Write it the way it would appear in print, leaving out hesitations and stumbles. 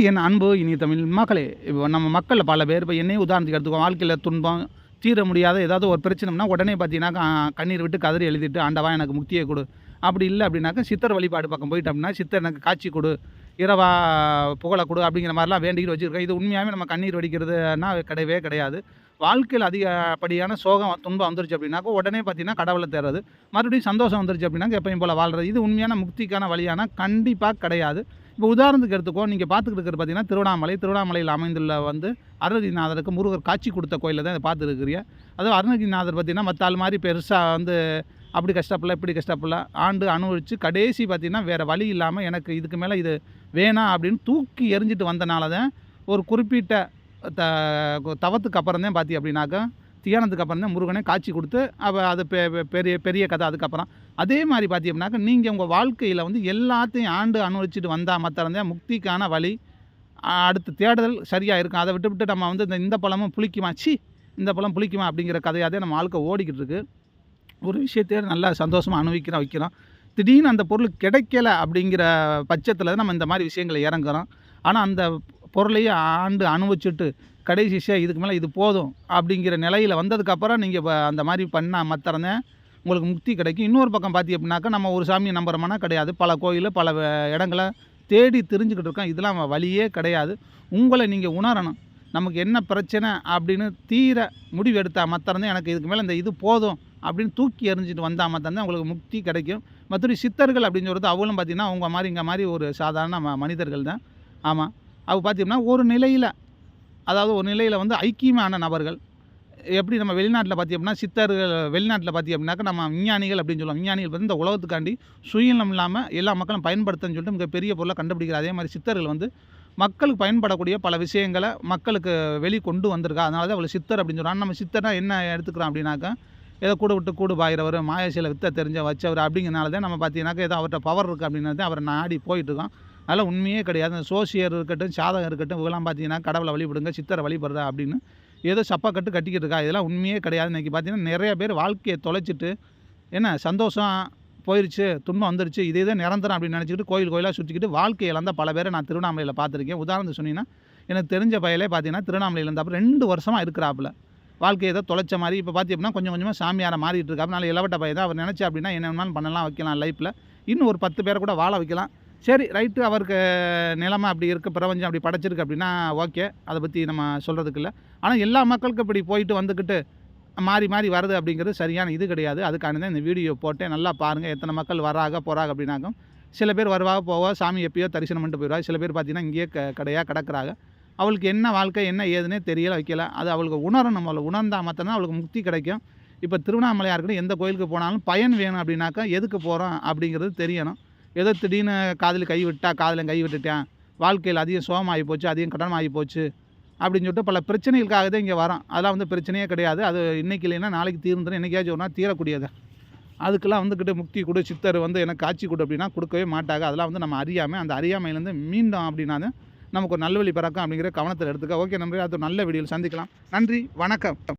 என் அன்பு இனிய தமிழ் மக்களே, இப்போ நம்ம மக்களில் பல பேர் இப்போ என்னையும் உதாரணத்துக்கு எடுத்துக்கோ, வாழ்க்கையில் துன்பம் தீர முடியாத ஏதாவது ஒரு பிரச்சனைனா உடனே பார்த்தீங்கன்னாக்கா கண்ணீர் விட்டு கதறி எழுதிட்டு ஆண்டவா எனக்கு முக்தியை கொடு. அப்படி இல்லை அப்படின்னாக்கா சித்தர் வழிபாடு பக்கம் போயிட்டோம்னா சித்தர் எனக்கு காட்சி கொடு, இரவா புகழ கொடு அப்படிங்கிற மாதிரிலாம் வேண்டிக்கிட்டு வச்சுருக்கோம். இது உண்மையாகவே நம்ம கண்ணீர் வடிக்கிறதுனா கிடையவே கிடையாது. வாழ்க்கையில் அதிகப்படியான சோகம் துன்பம் வந்துருச்சு அப்படின்னாக்கா உடனே பார்த்தீங்கன்னா கடவுளை தேடுறது, மறுபடியும் சந்தோஷம் வந்துருச்சு அப்படின்னாக்க எப்பயும் போல் வாழ்கிறது. இது உண்மையான முக்திக்கான வழியானா கண்டிப்பாக கிடையாது. இப்போ உதாரணத்துக்கு எடுத்துக்கோ, நீங்கள் பார்த்துக்கிட்டு இருக்கிறது பார்த்தீங்கன்னா திருவண்ணாமலையில் அமைந்துள்ள அருணகிரிநாதருக்கு முருகர் காட்சி கொடுத்த கோயிலில் தான் இதை பார்த்துருக்கிறீங்க. அதுவும் அருணகிரிநாதர் பார்த்தீங்கன்னா மற்ற ஆள் மாதிரி பெருசாக அப்படி கஷ்டப்படல இப்படி கஷ்டப்படல, ஆண்டு அனுபவித்து கடைசி பார்த்திங்கன்னா வேறு வழி இல்லாமல் எனக்கு இதுக்கு மேலே இது வேணாம் அப்படின்னு தூக்கி எறிஞ்சிட்டு வந்தனால தான் ஒரு குறிப்பிட்ட தவத்துக்கு அப்புறம் தான் பார்த்தி அப்படின்னாக்கா தியானத்துக்கு அப்புறம் தான் முருகனே காட்சி கொடுத்து அது பெரிய பெரிய கதை. அதுக்கப்புறம் அதே மாதிரி பார்த்தி அப்படின்னாக்கா நீங்கள் உங்கள் வாழ்க்கையில் எல்லாத்தையும் ஆண்டு அனுபவிச்சுட்டு வந்தால் மாத்திரம்தான் முக்திக்கான வழி. அடுத்த தேடுதல் சரியாக இருக்கும். அதை விட்டு நம்ம இந்த பழமும் புளிக்குமா, இந்த பழம் புளிக்குமா அப்படிங்கிற கதையாகவே நம்ம வாழ்க்கை ஓடிக்கிட்டு இருக்குது. ஒரு விஷயத்தையே நல்லா சந்தோஷமாக வைக்கிறோம். திடீர்னு அந்த பொருள் கிடைக்கல அப்படிங்கிற பட்சத்தில் தான் நம்ம இந்த மாதிரி விஷயங்களை இறங்குறோம். ஆனால் அந்த பொருளையே ஆண்டு அனுபவிச்சுட்டு கடைசியாக இதுக்கு மேலே இது போதும் அப்படிங்கிற நிலையில் வந்ததுக்கப்புறம் நீங்கள் அந்த மாதிரி பண்ணால் மாத்திரம்தான் உங்களுக்கு முக்தி கிடைக்கும். இன்னொரு பக்கம் பார்த்தி அப்படின்னாக்கா நம்ம ஒரு சாமியை நம்புகிறோம்னா கிடையாது, பல கோயில் பல இடங்களை தேடி தெரிஞ்சுக்கிட்டு இருக்கோம். இதெல்லாம் வழியே கிடையாது. உங்களை நீங்கள் உணரணும். நமக்கு என்ன பிரச்சனை அப்படின்னு தீர முடிவு எடுத்தால் மாத்திரம்தான் எனக்கு இதுக்கு மேலே இது போதும் அப்படின்னு தூக்கி எறிஞ்சிட்டு வந்தால் மாத்திரம்தான் உங்களுக்கு முக்தி கிடைக்கும். மற்றபடி சித்தர்கள் அப்படின்னு சொல்கிறது அவங்களும் பார்த்திங்கன்னா அவங்க மாதிரி இங்கே மாதிரி ஒரு சாதாரண மனிதர்கள் தான். ஆமாம், அவங்க பார்த்திங்கன்னா ஒரு நிலையில் ஒரு நிலையில் ஐக்கியமான நபர்கள். எப்படி நம்ம வெளிநாட்டில் பார்த்தி அப்படின்னா சித்தர்கள், வெளிநாட்டில் பார்த்தி அப்படின்னாக்கா நம்ம விஞ்ஞானிகள் அப்படின்னு சொல்லுவோம். விஞ்ஞானிகள் இந்த உலகத்துக்காண்டி சுயநலம் இல்லாமல் எல்லா மக்களும் பயன்படுத்தன்னு சொல்லிட்டு மிகப்பெரிய பொருளை கண்டுபிடிக்கிற அதே மாதிரி சித்தர்கள் மக்களுக்கு பயன்படக்கூடிய பல விஷயங்களை மக்களுக்கு வெளிக்கொண்டு வந்திருக்கா. அதனால தான் அவ்வளோ சித்தர் அப்படின்னு சொல்கிறாங்க. நம்ம சித்தர்னா என்ன எடுத்துக்கிறோம் அப்படின்னாக்கா ஏதோ கூட விட்டு கூடு பாயிறவர், மாயாசியில் வித்தை தெரிஞ்ச வச்சவர் அப்படிங்கிறனால தான் நம்ம பார்த்தீங்கன்னாக்கா ஏதோ அவர்கிட்ட பவர் இருக்குது அப்படின்றது அவரை நாடி போயிட்டுருக்கோம். அதனால் உண்மையே கிடையாது. அந்த சோசியர் இருக்கட்டும், சாதகம் இருக்கட்டும், இவெல்லாம் பார்த்தீங்கன்னா கடவுளை வழிபடுங்க, சித்தரை வழிபடுறா அப்படின்னு ஏதோ சப்பாக்கட்டு கட்டிக்கிட்டு இருக்கா. இதெல்லாம் உண்மையே கிடையாது. இன்றைக்கி பார்த்தீங்கன்னா நிறைய பேர் வாழ்க்கையை தொலைச்சிட்டு என்ன சந்தோஷம் போயிடுச்சு, துன்பம் வந்துருச்சு, இதே தான் நிரந்தரம் அப்படின்னு நினச்சிக்கிட்டு கோயிலாக சுற்றிக்கிட்டு வாழ்க்கையை இழந்தால் பல பேரை நான் திருவண்ணாமலையில் பார்த்துருக்கேன். உதாரணத்துக்கு சொன்னீங்கன்னா எனக்கு தெரிஞ்ச பையலே பார்த்தீங்கன்னா திருவண்ணாமலையில் இருந்தாப்புல 2 வருஷமாக இருக்கிறாப்புல. வாழ்க்கையை ஏதோ தொலைச்ச மாதிரி இப்போ பார்த்தி அப்படின்னா கொஞ்சம் கொஞ்சமாக சாமியாரை மாறிட்டு இருக்காப்பு. நல்ல இளவட்ட பையன் தான். அவர் நினச்சி அப்படின்னா என்ன வேணாலும் பண்ணலாம், வைக்கலாம் லைஃப்பில். இன்னும் ஒரு 10 பேரை கூட வாழ வைக்கலாம். சரி ரைட்டு, அவருக்கு நிலைமை அப்படி இருக்குது, பிரபஞ்சம் அப்படி படைச்சிருக்கு அப்படின்னா ஓகே, அதை பற்றி நம்ம சொல்கிறதுக்கு இல்லை. ஆனால் எல்லா மக்களுக்கும் இப்படி போயிட்டு வந்துக்கிட்டு மாறி வருது அப்படிங்கிறது சரியான இது கிடையாது. அதுக்கான தான் இந்த வீடியோ போட்டேன். நல்லா பாருங்கள், எத்தனை மக்கள் வராங்க போகிறாங்க அப்படின்னாக்கும். சில பேர் வருவாங்க போவா, சாமி எப்பயோ தரிசனம் பண்ணிட்டு போயிடுவாங்க. சில பேர் பார்த்திங்கன்னா இங்கேயே கடையாக கிடக்குறாங்க. அவளுக்கு என்ன வாழ்க்கை என்ன ஏதுன்னே தெரியல, வைக்கல. அது அவளுக்கு உணரணும். நம்மளை உணர்ந்தால் மாத்திரம்தான் அவளுக்கு முக்தி கிடைக்கும். இப்போ திருவண்ணாமலையாக இருக்கட்டும், எந்த கோயிலுக்கு போனாலும் பயன் வேணும் அப்படின்னாக்கா எதுக்கு போகிறோம் அப்படிங்கிறது தெரியணும். ஏதோ திடீர்னு காதில் கை விட்டுட்டேன், வாழ்க்கையில் அதிகம் சோகமாகி போச்சு, அதிகம் கடனமாகி போச்சு அப்படின்னு சொல்லிட்டு பல பிரச்சனைகளுக்காக தான் இங்கே வரோம். அதெல்லாம் பிரச்சனையே கிடையாது. அது இன்றைக்கி இல்லைன்னா நாளைக்கு தீர்ந்துடும், என்றைக்காச்சும் ஒரு நாள் தீரக்கூடியது. அதுக்கெல்லாம் முக்தி கொடு, சித்தர் எனக்கு காட்சி கொடு அப்படின்னா கொடுக்கவே மாட்டாங்க. அதெல்லாம் நம்ம அறியாமல், அந்த அறியாமையிலேருந்து மீண்டும் அப்படின்னா நமக்கு ஒரு நல்வழி பிறக்கும் அப்படிங்கிற கவனத்தில் எடுத்துக்க. ஓகே நம்பி, அது நல்ல வீடியோவில் சந்திக்கலாம். நன்றி, வணக்கம்.